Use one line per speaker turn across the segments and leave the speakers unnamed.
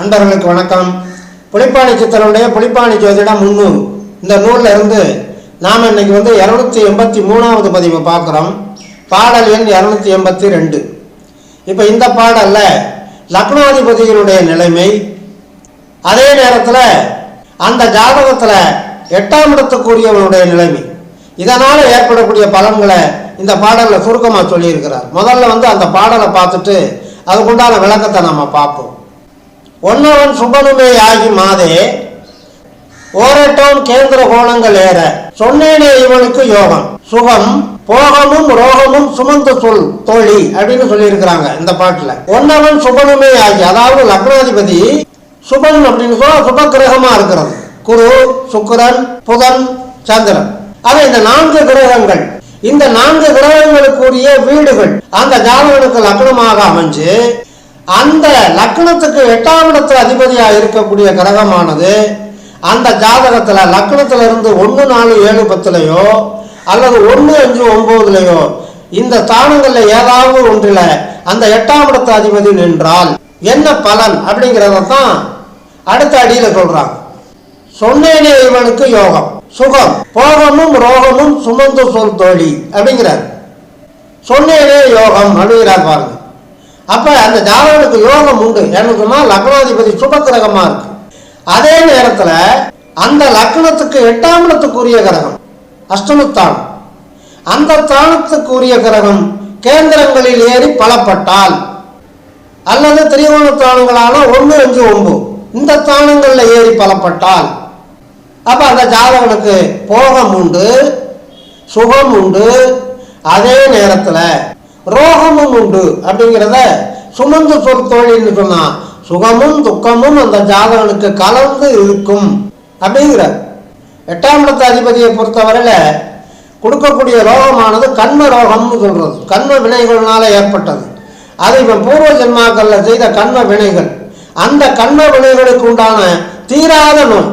அன்பர்களுக்கு வணக்கம். புலிப்பாணி சித்தருடைய புலிப்பாணி ஜோதிடம் 300 இந்த நூலில் இருந்து நாம் இன்னைக்கு 283வது பதிவை பார்க்குறோம். பாடல் எண் 282. இப்போ இந்த பாடலில் லக்னாதிபதிகளுடைய நிலைமை, அதே நேரத்தில் அந்த ஜாதகத்தில் 8ஆம் இடத்துக்குரியவனுடைய நிலைமை, இதனால் ஏற்படக்கூடிய பலன்களை இந்த பாடலில் சுருக்கமாக சொல்லியிருக்கிறார். முதல்ல அந்த பாடலை பார்த்துட்டு அதுக்குண்டான விளக்கத்தை நம்ம பார்ப்போம். ஒன்னவன் சுபனுமே ஆகி மாதே ஓரட்டோன் கேந்திர கோணங்கள் ஏற சொன்னேனே இவனுக்கு யோகம் சுகம் போகமும் ரோகமும் சுமந்து சொல் தோழி அப்படின்னு சொல்லி இருக்கிறாங்க இந்த பாட்டுல. ஒன்னவன் சுபனுமே ஆகி, அதாவது லக்னாதிபதி சுபன் அப்படின்னு சொல்ல சுப கிரகமா இருக்கிறது. குரு, சுக்கிரன், புதன், சந்திரன். ஆக இந்த 4 கிரகங்கள், இந்த 4 கிரகங்களுக்குரிய வீடுகள் அந்த ஜாதகனுக்கு லக்னமாக அமைஞ்சு அந்த லக்னத்துக்கு 8ஆம் இடத்து அதிபதியாக இருக்கக்கூடிய கிரகமானது அந்த ஜாதகத்துல லக்னத்துல இருந்து 1, 4, 7, 10 அல்லது 1, 5, 9 இந்த ஸ்தானங்கள்ல ஏதாவது ஒன்றில் அந்த 8ஆம் இடத்து அதிபதி நின்றால் என்ன பலன் அப்படிங்கிறதான் அடுத்த அடியில சொல்றாங்க. சொன்னேனே இவனுக்கு யோகம் சுகம் போகமும் ரோகமும் சுமந்து சொல் தோழி அப்படிங்கிறார். சொன்னேனே யோகம் அப்படிங்கிறார் பாருங்க. அப்ப அந்த ஜாதகனுக்கு யோகம் உண்டு. என்ன சொன்னா லக்னாதிபதி சுப கிரகமா இருக்கு. அதே நேரத்துல அந்த லக்னத்துக்கு 8ஆம் இடத்துக்குரிய கிரகம் அஷ்டமஸ்தானம், அந்த ஸ்தானத்துக்குரிய கிரகம் கேந்திரங்களில் ஏறி பலப்பட்டால் அல்லது திரிகோணஸ்தானங்களான 1, 5, 9 இந்த ஸ்தானங்கள்ல ஏறி பலப்பட்டால் அப்ப அந்த ஜாதகனுக்கு போகம் உண்டு, சுகம் உண்டு, அதே நேரத்துல ரோகமும் உண்டு. அப்படிங்கிறத சுமந்து சொல் தோழின்னு சொன்னா சுகமும் துக்கமும் அந்த ஜாதகனுக்கு கலந்து இருக்கும் அப்படிங்கிற. 8ஆம் இடத்து அதிபதியை பொறுத்தவரையில கொடுக்கக்கூடிய ரோகமானது கண்ம ரோகம்னு சொல்றது. கண்ம வினைகள்னால ஏற்பட்டது. அது இவன் பூர்வ ஜென்மாக்கள்ல செய்த கண்ம வினைகள். அந்த கண்ம வினைகளுக்கு உண்டான தீராத நோய்.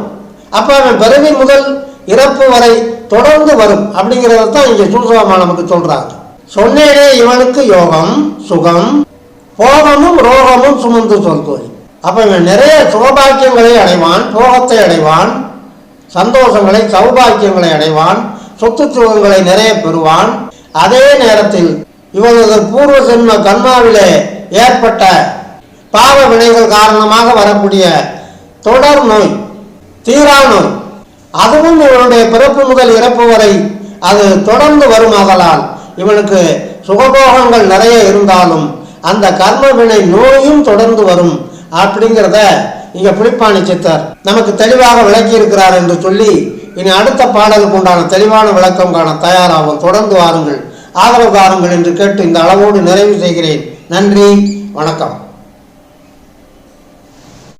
அப்ப அவன் பிறவி முதல் இறப்பு வரை தொடர்ந்து வரும் அப்படிங்கிறதான் இங்க சூசகமா நமக்கு சொல்றாங்க. சொன்னேனே இவனுக்கு யோகம் சுகம் போகமும் ரோகமும் சுமந்து சொல் தோழி. அப்ப இவன் நிறைய சுகபாக்கியங்களை அடைவான், போகத்தை அடைவான், சந்தோஷங்களை சௌபாக்கியங்களை அடைவான், சொத்து சுகங்களை நிறைய பெறுவான். அதே நேரத்தில் இவனது பூர்வ ஜென்ம கர்மாவிலே ஏற்பட்ட பாவ வினைகள் காரணமாக வரக்கூடிய தொடர் நோய், தீரா நோய், அதுவும் இவனுடைய பிறப்பு முதல் இறப்பு வரை அது தொடர்ந்து வருமாகலால் இவனுக்கு சுகபோகங்கள் நிறைய இருந்தாலும் அந்த கர்ம வினை நோயும் தொடர்ந்து வரும் அப்படிங்கிறத இங்க புலிப்பாணி சித்தர் நமக்கு தெளிவாக விளக்கி இருக்கிறார் என்று சொல்லி இனி அடுத்த பாடலுக்கு உண்டான தெளிவான விளக்கம் காண தயாராகும். தொடர்ந்து வாருங்கள், ஆதரவு தாருங்கள் என்று கேட்டு இந்த அளவோடு நிறைவு செய்கிறேன். நன்றி, வணக்கம்.